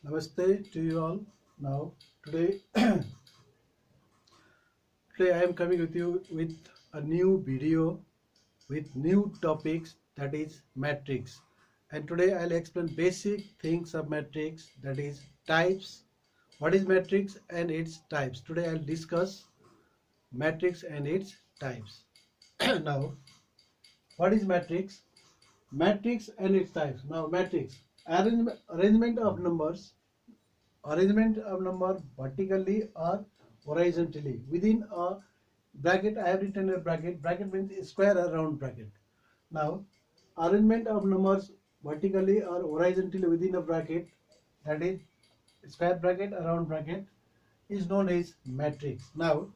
Namaste to you all. Now, today, today I am coming with you with a new video with new topics, that is matrix. And today I'll explain basic things of matrix, that is types. What is matrix and its types? Today I'll discuss matrix and its types. Now, what is matrix? Matrix and its types. Now, matrix arrangement of numbers. Arrangement of number vertically or horizontally within a bracket. I have written a bracket. Bracket means square or round bracket. Now, arrangement of numbers vertically or horizontally within a bracket, that is square bracket or round bracket, is known as matrix. Now,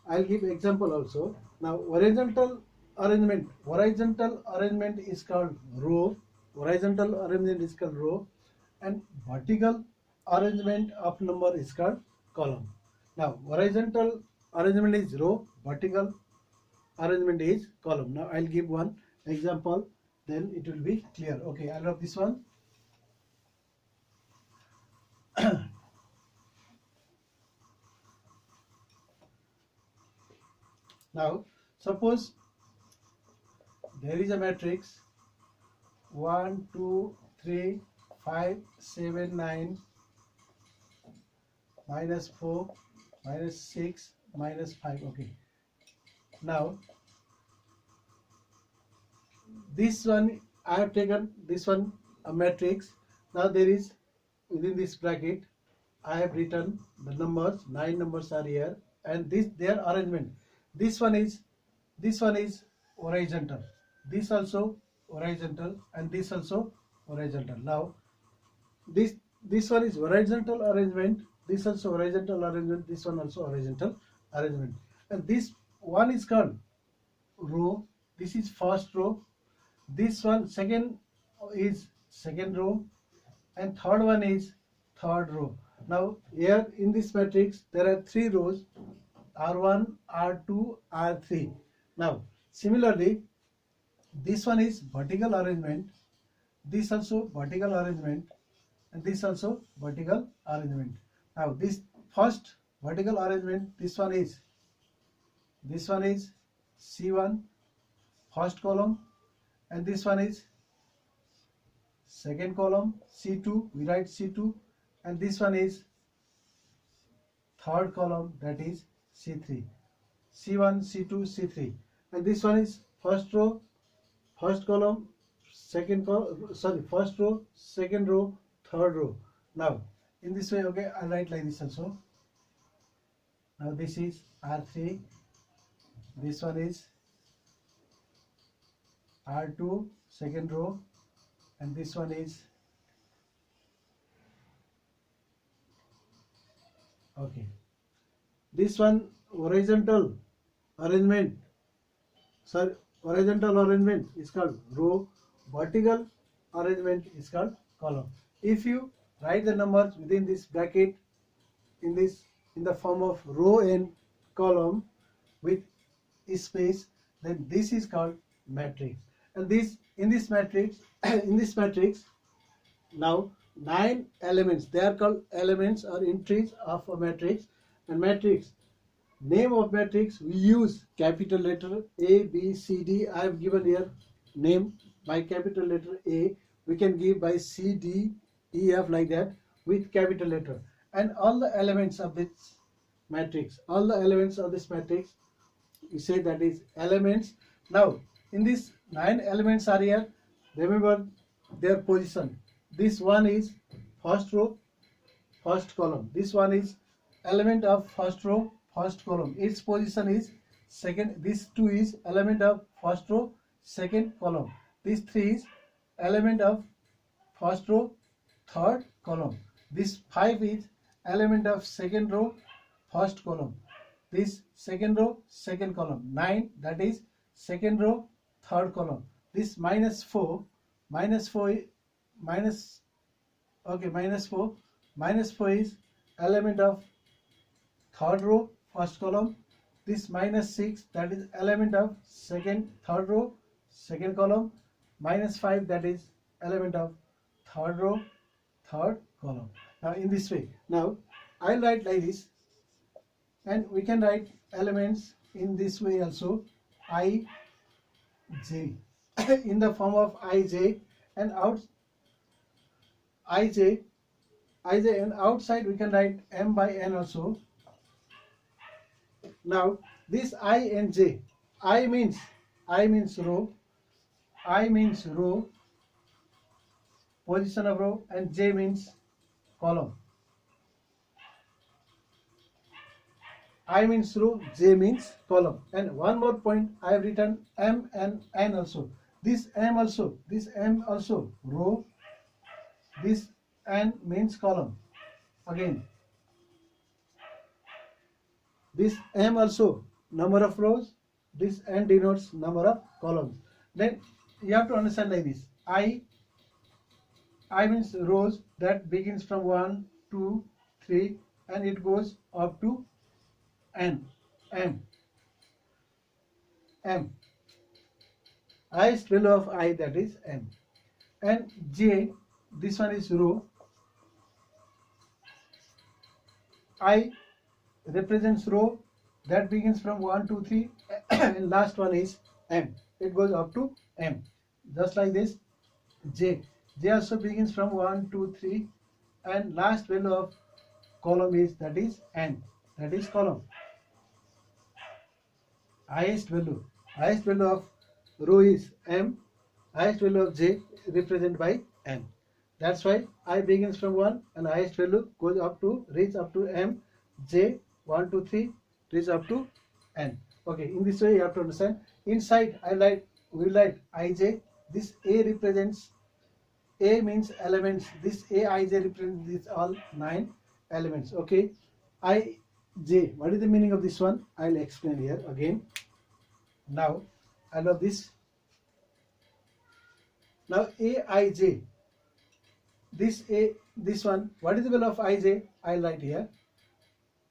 I'll give example also. Now, horizontal arrangement is called row. Horizontal arrangement is called row, and vertical arrangement of number is called column. Now, horizontal arrangement is row, vertical arrangement is column. Now, I'll give one example, then it will be clear. Okay, I'll have this one. Now, suppose there is a matrix 1, 2, 3, 5, 7, 9, -4, -6, -5. Okay. Now, this one I have taken this one a matrix. Now there is within this bracket I have written the numbers. 9 numbers are here, and this their arrangement. This one is horizontal. This also horizontal, and this also horizontal. Now this one is horizontal arrangement. This also horizontal arrangement. This one also horizontal arrangement. And this one is called row. This is first row. This one second is second row, and third one is third row. Now here in this matrix there are three rows: R1, R2, R3. Now similarly, this one is vertical arrangement, this also vertical arrangement, and this also vertical arrangement. Now this first vertical arrangement, this one is C1, first column, and this one is second column, C2, we write C2, and this one is third column, that is C3. C1, C2, C3, and this one is first row, first column, first row, second row, third row. Now in this way, okay, I'll write like this also. Now this is R3, this one is R2, second row, and this one is okay. This one horizontal arrangement, horizontal arrangement is called row, vertical arrangement is called column. If you write the numbers within this bracket in the form of row and column with space, then this is called matrix. And in this matrix in this matrix, now 9 elements, they are called elements or entries of a matrix. And matrix, name of matrix, we use capital letter A, B, C, D. I have given here name by capital letter A. We can give by C, D, E, F, like that, with capital letter. And all the elements of this matrix, we say that is elements. Now in this 9 elements are here. Remember their position. This one is first row, first column. This one is element of first row, first column. Its position is second. This 2 is element of first row, second column. This 3 is element of first row, third column. This 5 is element of second row, first column. This second row, second column. 9, that is second row, third column. This -4 is element of third row, first column. This -6, that is element of third row, second column. -5, that is element of third row, third column. Now in this way, now I'll write like this, and we can write elements in this way also, I j in the form of ij, and out ij and outside we can write m by n also. Now this I and j, I means row, position of row, and j means column. I means row, j means column. And one more point, I have written m and n also. This m also row, this n means column. Again, this m also number of rows, this n denotes number of columns. Then you have to understand like this, I means rows that begins from 1, 2, 3 and it goes up to n, m. Highest value of I, that is m. And j, this one is row. I represents row that begins from 1, 2, 3 and last one is m. It goes up to m. Just like this, j also begins from 1, 2, 3 and last value of column is, that is n, that is column. Highest value of row is m, highest value of j represented by n. That's why I begins from 1 and highest value goes up to reach up to m, j 1, 2, 3 reach up to n. Okay, in this way you have to understand. Inside we write ij. This a represents, a means elements. This aij represents this all 9 elements. Okay, ij, what is the meaning of this one? I'll explain here again. Now I love this. Now aij, this one, what is the value of ij? I'll write here.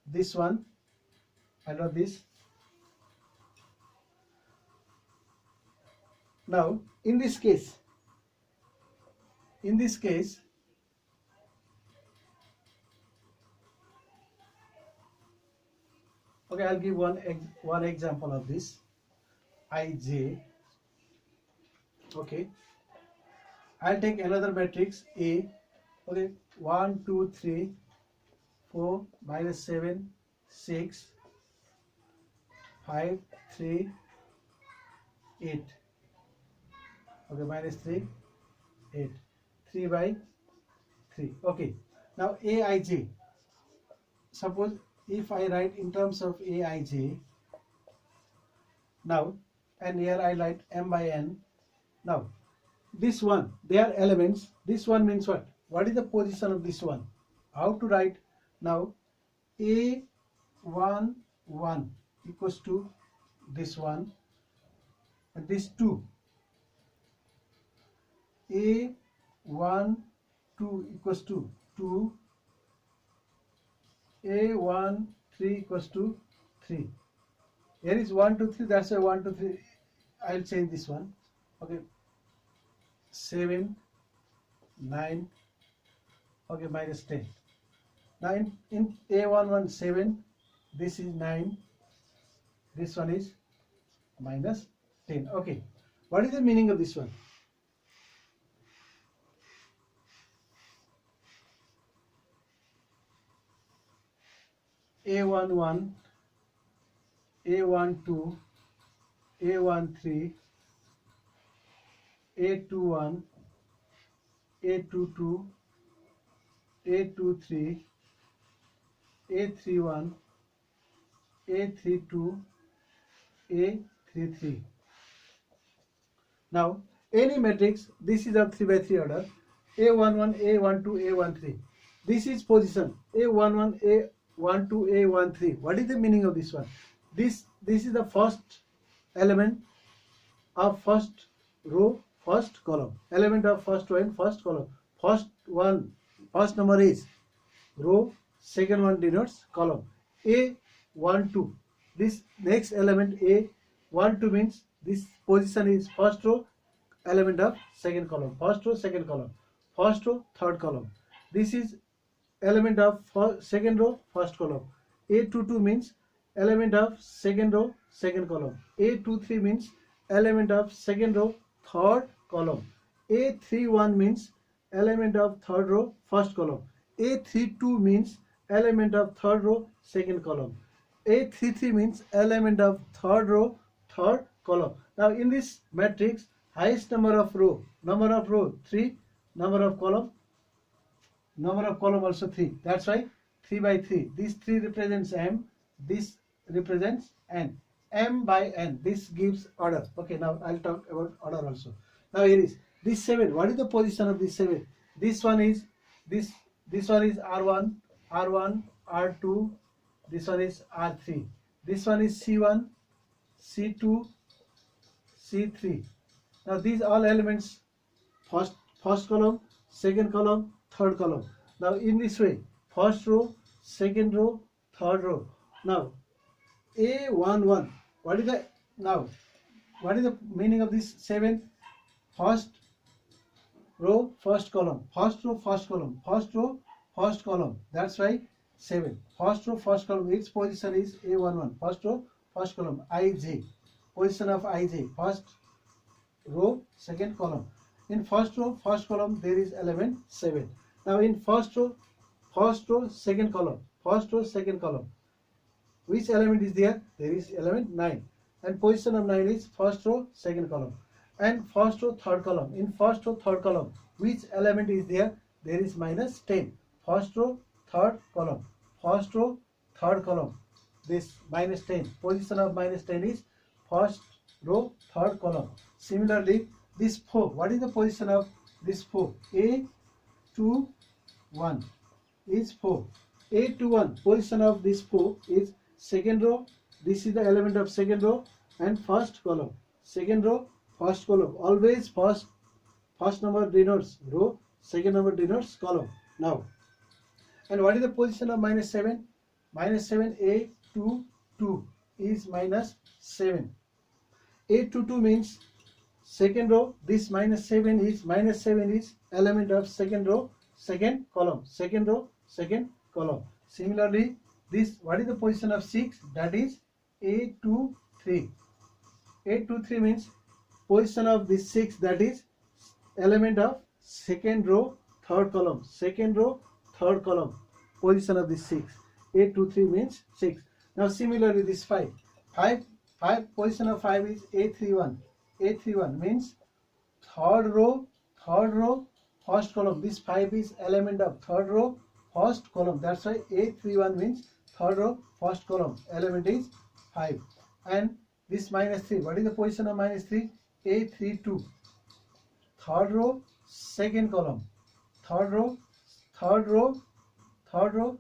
This one, I love this. Now in this case, okay, I'll give one example of this. Ij. Okay, I'll take another matrix A. Okay, 1, 2, 3, 4, -7, 6, 5, 3, 8. Okay, -3, 8, 3 by 3. Okay, now aij. Suppose if I write in terms of aij, now, and here I write m by n. Now this one, they are elements. This one means what? What is the position of this one? How to write? Now a1 1 equals to this one and this 2. a1 2 equals to 2. a1 3 equals to 3. Here is 1, 2, 3. That's why 1, 2, 3. I'll change this one. Okay, 7, 9. Okay, -10. Now in a1 7, this is 9. This one is -10. Okay, what is the meaning of this one? a11, a12, a13, a21, a22, a23, a31, a32, a33. Now any matrix, this is of 3 by 3 order, a11, a12, a13. This is position a11, a12, a13. What is the meaning of this one? This is the first element of first row, first column. Element of first row and first column. First number is row, second one denotes column. A12. This next element A12 means this position is first row, element of second column. First row, second column. First row, third column. This is element of second row, first column. A22 means element of second row, second column. A23 means element of second row, third column. A31 means element of third row, first column. A32 means element of third row, second column. A33 means element of third row, third column. Now in this matrix, highest number of row 3, number of column also 3. That's why 3 by 3. This 3 represents M, this represents N. M by N. This gives order. Okay, now I'll talk about order also. Now here is this 7. What is the position of this 7? This one is R1, R2. This one is R3. This one is C1, C2, C3. Now these all elements, first column, second column, third column. Now in this way, first row, second row, third row. Now A11. What is the meaning of this 7? First row, first column. First row, first column. First row, first column. That's why 7. First row, first column. Its position is A11. First row, first column. IJ. Position of IJ. First row, second column. In first row, first column, there is element 7. Now in first row, second column. First row, second column. Which element is there? There is element 9. And position of 9 is first row, second column. And first row, third column. In first row, third column, which element is there? There is minus 10. First row, third column. First row, third column. This minus 10. Position of minus 10 is first row, third column. Similarly, this 4. What is the position of this 4? A21 is 4. A21. Position of this 4 is second row. This is the element of second row and first column. Second row, first column. Always first number denotes row, second number denotes column. Now, and what is the position of minus 7? Minus 7, A22 is minus 7. A22 means second row. This minus 7 is element of second row, second column. Second row, second column. Similarly, this, what is the position of 6? That is A23. A23 means position of this 6, that is element of second row, third column. Second row, third column. Position of this 6. A23 means 6. Now similarly, this 5. 5 position of 5 is A31. A31 means third row, first column. This 5 is element of third row, first column. That's why A31 means third row, first column. Element is 5. And this minus 3. What is the position of minus 3? A32. Third row, second column. Third row,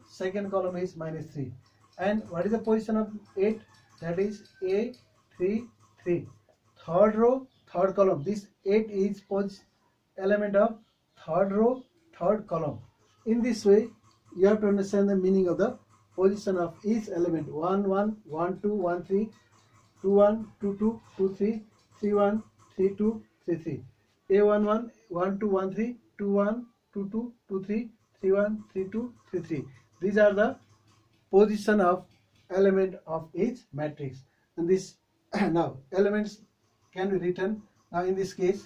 second column is minus 3. And what is the position of 8? That is A33. Third row, third column. This 8 is element of third row, third column. In this way, you have to understand the meaning of the position of each element. 1, 1, 1, 2, 1, 3, 2, 1, 2, 2, 2, 3, 3, 1, 3, 2, 3, 3. A11, 1, 2, 1, 3, 2, 1, 2, 2, 2, 3, 3, 1, 3, 2, 3, 3. These are the position of element of each matrix. And this now elements can be written. Now in this case,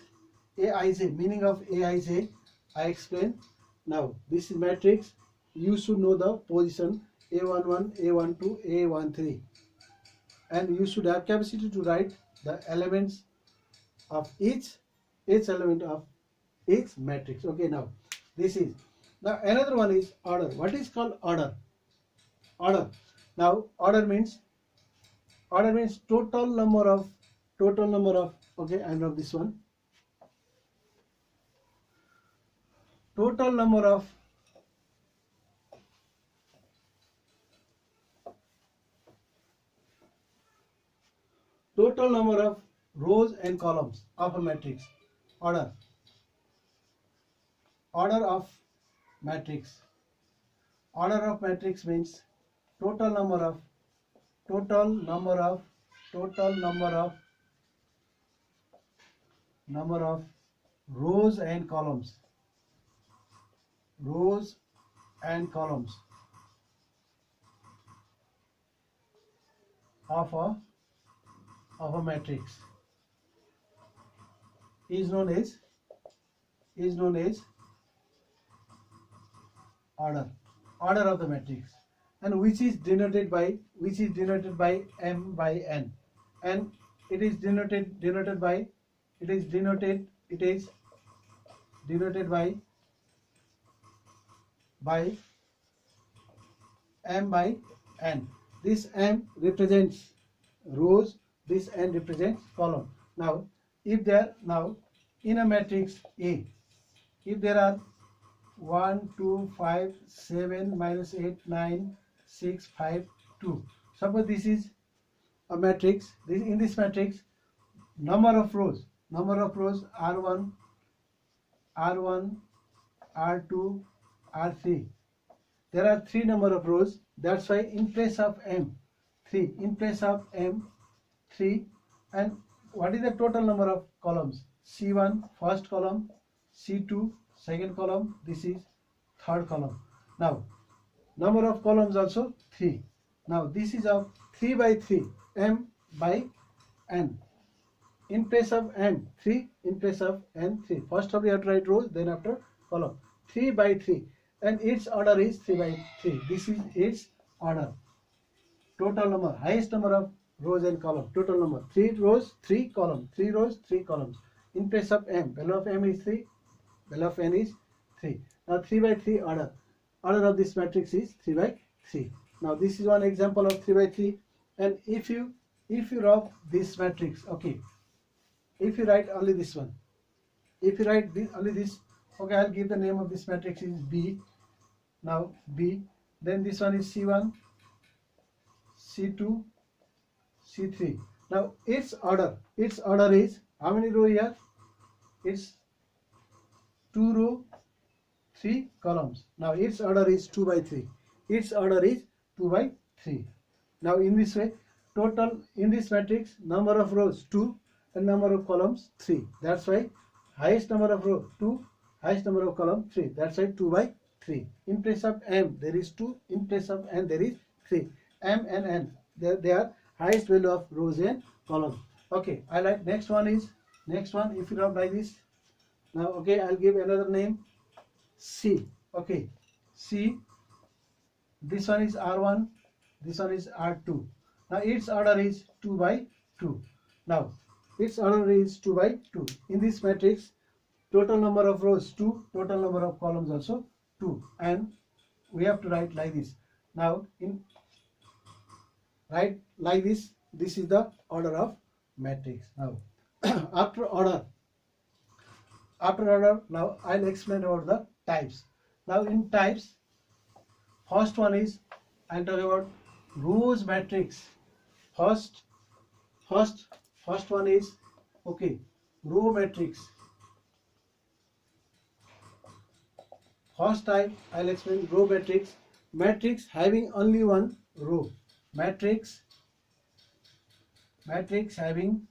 Aij, meaning of Aij, I explain. Now this is matrix. You should know the position A11, A12, A13, and you should have capacity to write the elements of each element of each matrix. Okay, now this is, now another one is order. What is called order? Now order means total number of okay, I love this one. Total number of rows and columns of a matrix. Order of matrix. Order of matrix means total number of rows and columns. rows and columns of a matrix is known as order of the matrix, and which is denoted by m by n, and it is denoted by m by n. This m represents rows, this n represents column. Now if there in a matrix A, if there are 1 2 5 7 minus 8 9 6 5 2, suppose this is a matrix, in this matrix number of rows r1 r2 r3, there are 3 number of rows. That's why in place of m 3, and what is the total number of columns? C1 first column, C2 second column, this is third column. Now number of columns also 3. Now this is of 3 by 3, m by n. In place of m 3, in place of n 3. First of you have to write rows, then after column. 3 by 3, and its order is 3 by 3. This is its order. Total number, highest number of rows and columns. Total number 3 rows 3 columns, 3 rows 3 columns. In place of m, value of m is 3, value of n is 3. Now 3 by 3 order of this matrix is 3 by 3. Now this is one example of 3 by 3. And if you write this matrix, okay, if you write only this one, if you write only this, okay, I'll give the name of this matrix is B. Now B, then this one is C1, C2, C3. Now its order is how many row here? It's 2 row 3 columns. Now its order is 2 by 3. Its order is 2 by 3. Now in this way, total in this matrix number of rows 2 and number of columns 3. That's why highest number of row 2, highest number of column 3. That's why 2 by 3. In place of m there is 2, in place of n there is 3. M and n, they are highest value of rows and columns. Okay, I like next one. If you write like this, now okay, I'll give another name C. Okay, C, this one is R1, this one is R2. Now its order is 2 by 2. Now its order is 2 by 2. In this matrix, total number of rows 2, total number of columns also 2, and we have to write like this. Now write like this. This is the order of matrix. Now after order, now I'll explain about the types. Now in types, first one is, I'll talk about rows matrix. First one is, okay, row matrix. First type I'll explain row matrix. Matrix having only one row. Matrix having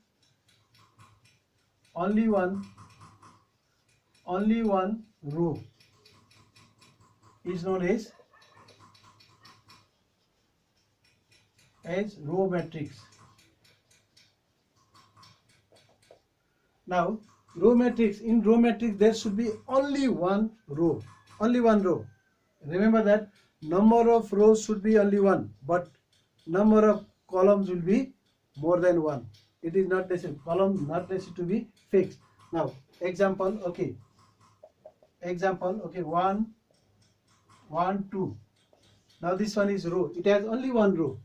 only one row is known as row matrix. Now row matrix, in row matrix there should be only one row. Remember that number of rows should be only one, but number of columns will be more than one. It is not necessary, column not necessary to be fixed. Now example, okay, 1 2. Now this one is row, it has only one row,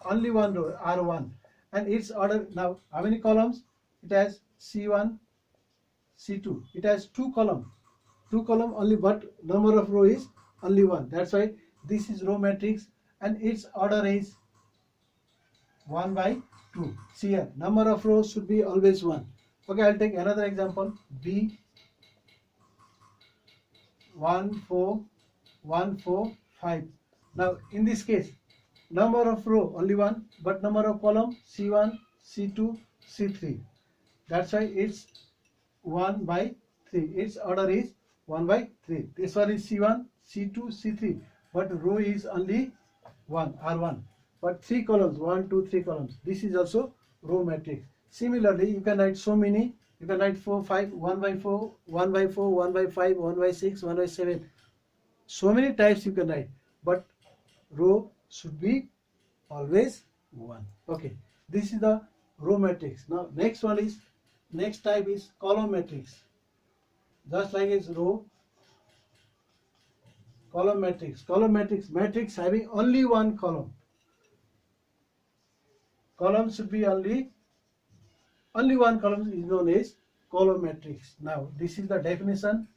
R1, and its order. Now how many columns? It has C1, C2. It has 2 column only, but number of row is only one. That's why this is row matrix, and its order is 1 by 2. See here, number of rows should be always 1. Okay, I'll take another example. B 1 4 1 4 5. Now in this case, number of row only 1, but number of column C1, C2, C3. That's why it's 1 by 3. Its order is 1 by 3. This one is C1, C2, C3. But row is only 1, R1. But 3 columns, 1, 2, 3 columns. This is also row matrix. Similarly, you can write so many. You can write 4, 5, 1 by 4, 1 by 4, 1 by 5, 1 by 6, 1 by 7. So many types you can write. But row should be always 1. Okay. This is the row matrix. Now, next type is column matrix. Just like its row, column matrix. Column matrix having only one column. Column should be only one column is known as column matrix. Now, this is the definition.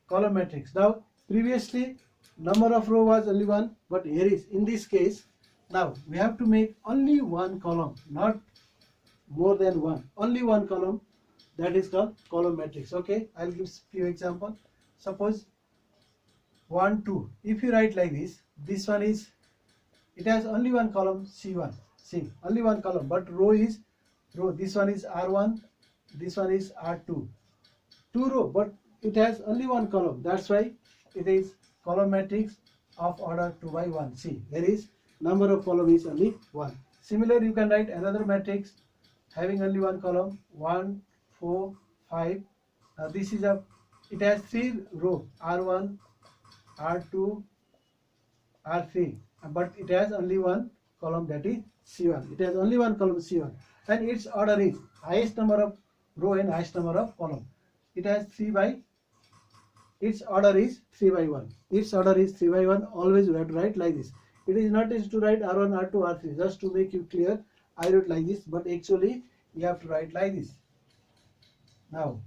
Column matrix. Now, previously number of row was only 1, but here is in this case. Now we have to make only one column, not more than one. Only one column. That is called column matrix. Okay, I'll give few examples. Suppose 1, 2. If you write like this one is, it has only one column, C1. See, only one column, but row is row. This one is R1, this one is R2. 2 row, but it has only one column. That's why it is column matrix of order 2 by 1. See, there is number of column is only 1. Similarly, you can write another matrix having only one column, 1, 4, 5. This is it has 3 row, R1, R2, R3, but it has only one column, that is C1. It has only one column, C1, and its order is highest number of row and highest number of column. It has its order is 3 by 1. Its order is 3 by 1. Always we have to write like this. It is not easy to write R1, R2, R3. Just to make you clear, I wrote like this, but actually you have to write like this. Now,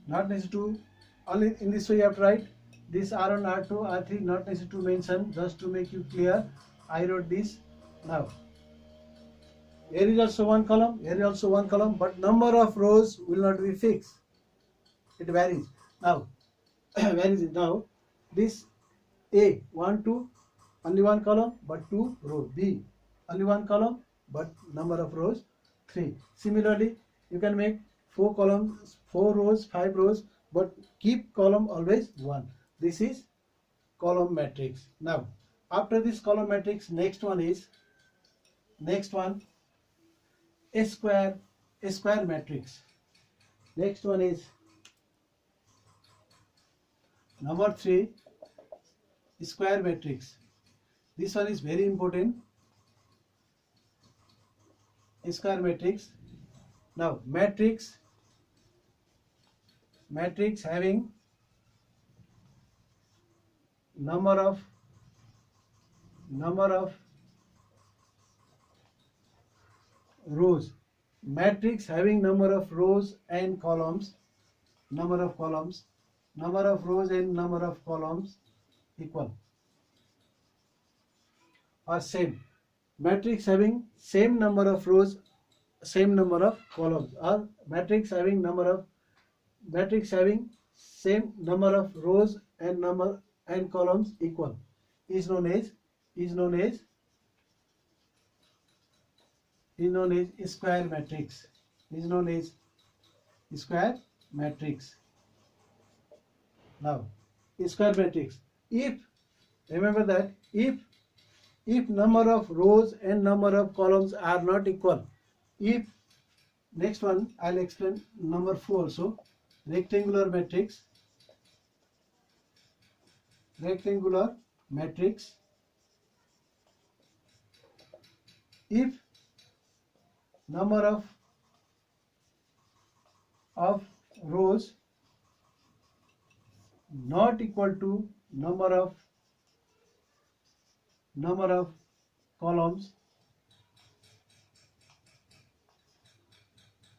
not necessary to, only in this way you have to write this R1, R2, R3, not necessary to mention, just to make you clear, I wrote this. Now, here is also one column, here is also one column, but number of rows will not be fixed. It varies. Now, where is it now? This A, 1, 2, only one column, but 2 rows. B, only one column, but number of rows 3. Similarly, you can make 4 columns, 4 rows, 5 rows, but keep column always 1. This is column matrix. Now, after this column matrix, next one a square matrix. Next one is number 3, square matrix. This one is very important. Square matrix. Now, matrix having number of rows. Matrix having number of rows and columns. Number of rows and number of columns equal or same. Matrix having same number of rows, same number of columns, or matrix having same number of rows and columns equal is known as square matrix. Is known as square matrix. Now, square matrix. Remember that if number of rows and number of columns are not equal, next one I'll explain number 4 also. Rectangular matrix. If number of rows not equal to number of columns.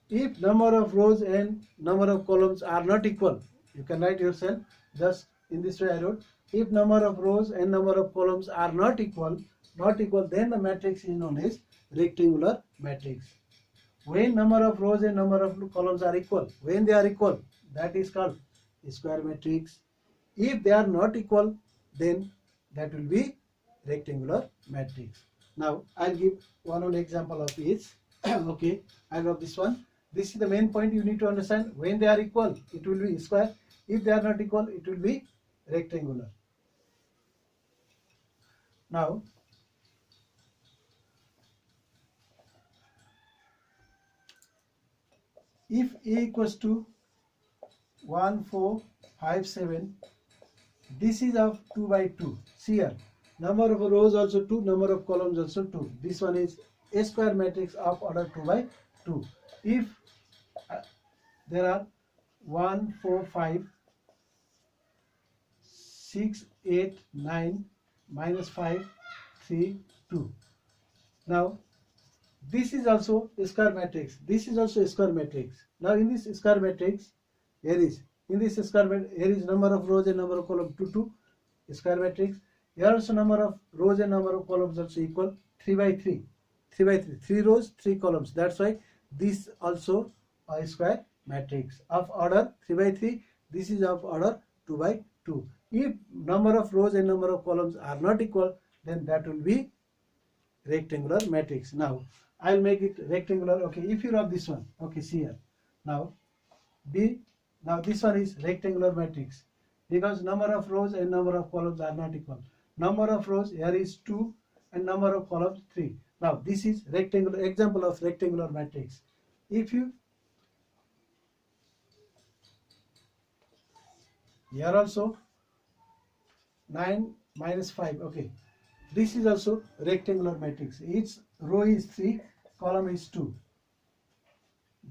If number of rows and number of columns are not equal, you can write yourself just in this way I wrote. If number of rows and number of columns are not equal, then the matrix is known as rectangular matrix. When number of rows and number of columns are equal, when they are equal, that is called square matrix. If they are not equal, then that will be rectangular matrix. Now, I'll give one example of each. Okay, I love this one. This is the main point you need to understand. When they are equal, it will be square. If they are not equal, it will be rectangular. Now, if A equals to 1, 4, 5, 7, this is of 2 by 2. See here, number of rows also 2, number of columns also 2. This one is a square matrix of order 2 by 2. If there are 1, 4, 5, 6, 8, 9, minus 5, 3, 2. Now, this is also a square matrix. This is also a square matrix. Now, in this square matrix, here is number of rows and number of columns 2, 2, square matrix. Here also number of rows and number of columns also equal 3 by 3. 3 by 3. 3 rows, 3 columns. That's why this also a square matrix of order 3 by 3. This is of order 2 by 2. If number of rows and number of columns are not equal, then that will be rectangular matrix. Now, I'll make it rectangular. Okay, if you rub this one, okay, see here. Now, now this one is rectangular matrix because number of rows and number of columns are not equal. Number of rows here is 2 and number of columns 3. Now, this is rectangular example of rectangular matrix. If you here also 9 minus 5, okay, this is also rectangular matrix. Each row is 3, column is 2.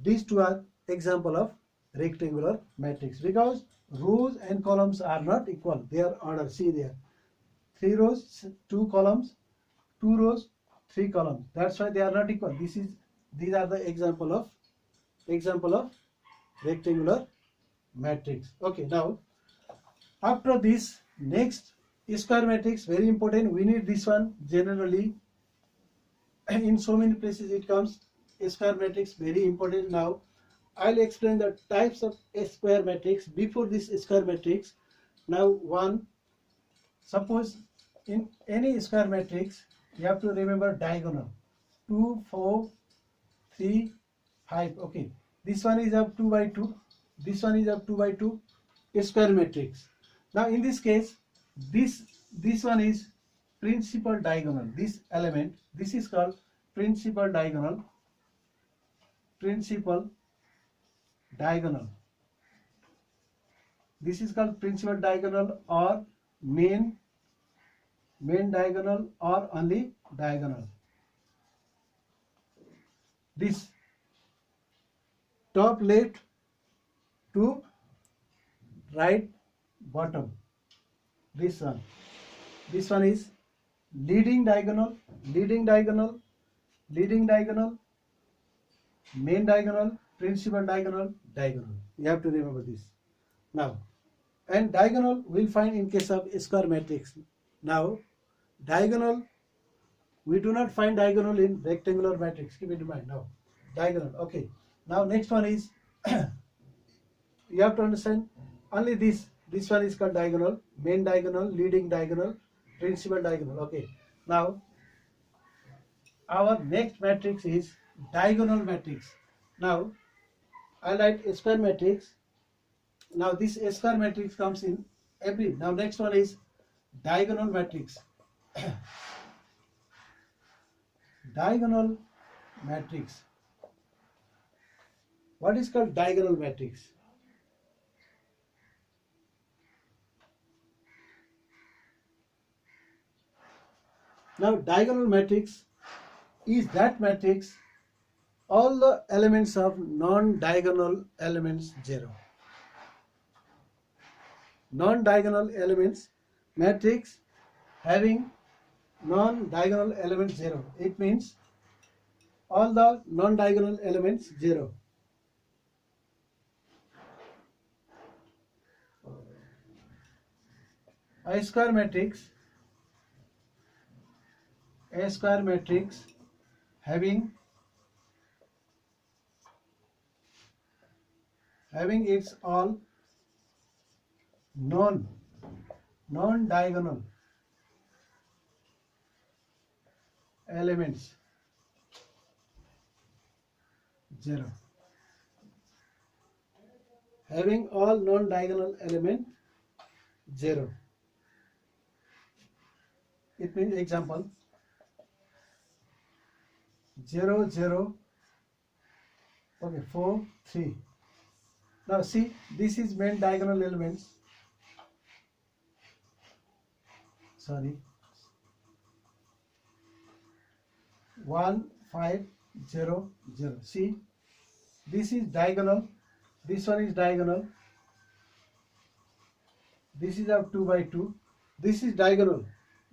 These two are example of rectangular matrix because rows and columns are not equal. They are order. See there, 3 rows, 2 columns, 2 rows, 3 columns. That's why they are not equal. These are the example of rectangular matrix. Okay, now after this, next square matrix, very important. We need this one generally. In so many places it comes. Square matrix, very important. Now I'll explain the types of square matrix. Before this square matrix, now one, suppose in any square matrix you have to remember diagonal 2, 4, 3, 5. Okay, this one is of 2 by 2, this one is of 2 by 2, square matrix. Now in this case, this one is principal diagonal. This element, this is called principal diagonal. Principal diagonal. This is called principal diagonal or main diagonal or only diagonal. This top left to right bottom. This one is leading diagonal, leading diagonal, leading diagonal, main diagonal, principal diagonal, diagonal. You have to remember this. Now, and diagonal we'll find in case of square matrix. Now, diagonal, we do not find diagonal in rectangular matrix. Keep it in mind. Now, diagonal. Okay. Now, next one is you have to understand only this. This one is called diagonal, main diagonal, leading diagonal, principal diagonal. Okay. Now, our next matrix is diagonal matrix. Now, I write a square matrix. Now, this square matrix comes in every. Now, next one is diagonal matrix. Diagonal matrix. What is called diagonal matrix? Now, diagonal matrix is that matrix all the elements of non-diagonal elements 0. Non-diagonal elements matrix having non-diagonal elements 0. It means all the non-diagonal elements 0. A square matrix having its all non-diagonal elements 0. having all non-diagonal element 0. It means example 0 0, okay, 4 3. Now see, this is main diagonal elements. Sorry, 1 5 0 0. See, this is diagonal, this one is diagonal, this is of 2 by 2, this is diagonal.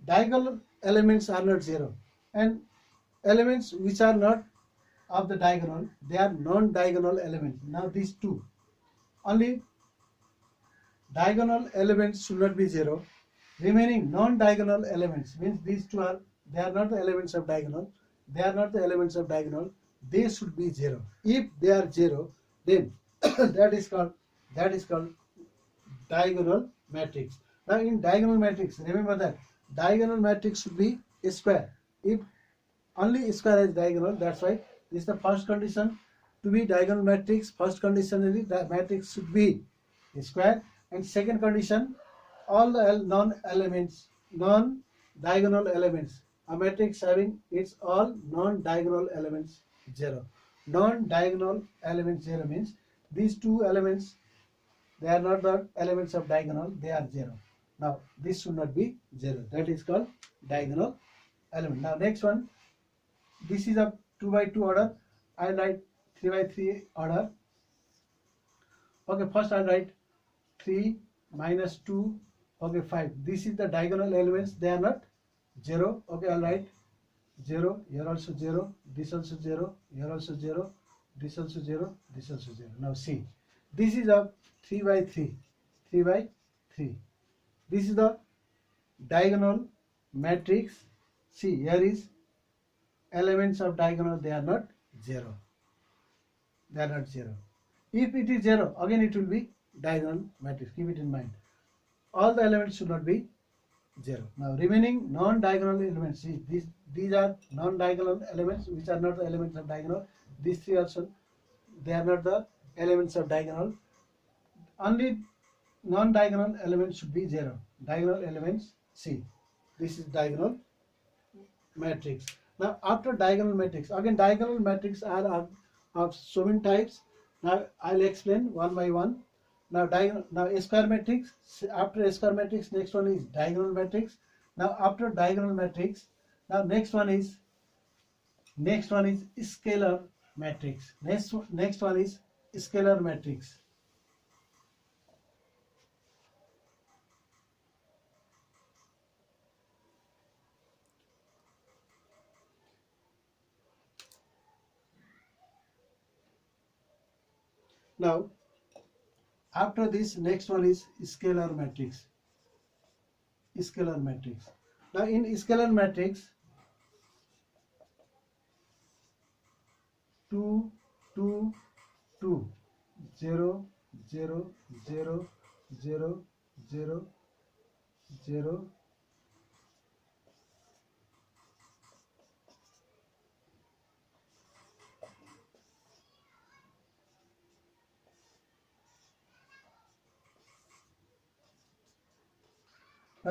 Diagonal elements are not 0, and elements which are not of the diagonal, they are non-diagonal elements. Now these two, only diagonal elements should not be 0. Remaining non-diagonal elements means these two are, they are not the elements of diagonal, they are not the elements of diagonal, they should be 0. If they are 0, then that is called diagonal matrix. Now in diagonal matrix, remember that diagonal matrix should be a square. If only square is diagonal, that's why this is the first condition to be diagonal matrix. First condition is that matrix should be a square, and second condition, all the non-diagonal elements. A matrix having its all non-diagonal elements 0. Non-diagonal elements 0 means these two elements, they are not the elements of diagonal, they are 0. Now this should not be 0. That is called diagonal element. Now next one, this is a 2 by 2 order. I write 3 by 3 order. Okay, first I write 3 minus 2, okay, 5. This is the diagonal elements, they are not 0. Okay, I'll write 0, here also 0, this also 0, here also 0, this also 0, this also 0. Now see, this is a 3 by 3, 3 by 3. This is the diagonal matrix. See, here is elements of diagonal, they are not 0. They are not 0. If it is 0, again it will be diagonal matrix. Keep it in mind. All the elements should not be 0. Now remaining non-diagonal elements, see, these are non-diagonal elements which are not the elements of diagonal. These three also, they are not the elements of diagonal. Only non-diagonal elements should be 0. Diagonal elements, see, this is diagonal matrix. Now after diagonal matrix, again diagonal matrix are of so many types. Now I'll explain one by one. Now a square matrix. After a square matrix, next one is diagonal matrix. Now after diagonal matrix, now next one is scalar matrix. Next one is scalar matrix. Now after this, next one is scalar matrix. Scalar matrix. Now in scalar matrix, 2 2 2 0 0 0 0 0 0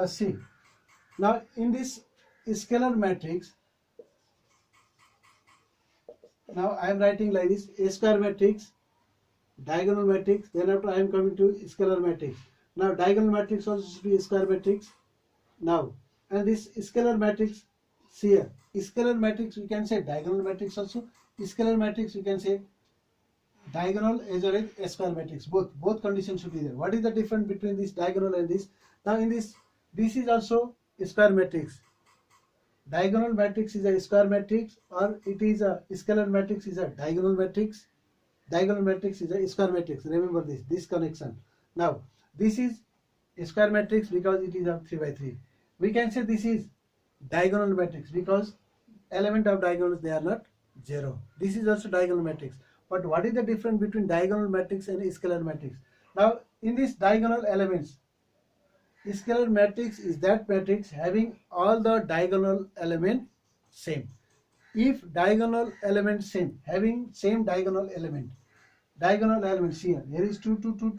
see, now in this scalar matrix, now I am writing like this: a square matrix, diagonal matrix, then after I am coming to scalar matrix. Now diagonal matrix also should be a square matrix. Now, and this scalar matrix, see here, scalar matrix we can say diagonal matrix also, scalar matrix we can say diagonal as well as a square matrix. Both conditions should be there. What is the difference between this diagonal and this? Now in this is also a square matrix. Diagonal matrix is a square matrix, or it is a scalar matrix is a diagonal matrix. Diagonal matrix is a square matrix. Remember this connection. Now this is a square matrix because it is of 3 by 3. We can say this is diagonal matrix because element of diagonals, they are not 0. This is also diagonal matrix. But what is the difference between diagonal matrix and scalar matrix? Now in this diagonal elements, scalar matrix is that matrix having all the diagonal element same. If diagonal element same, having same diagonal element here is 2 2 2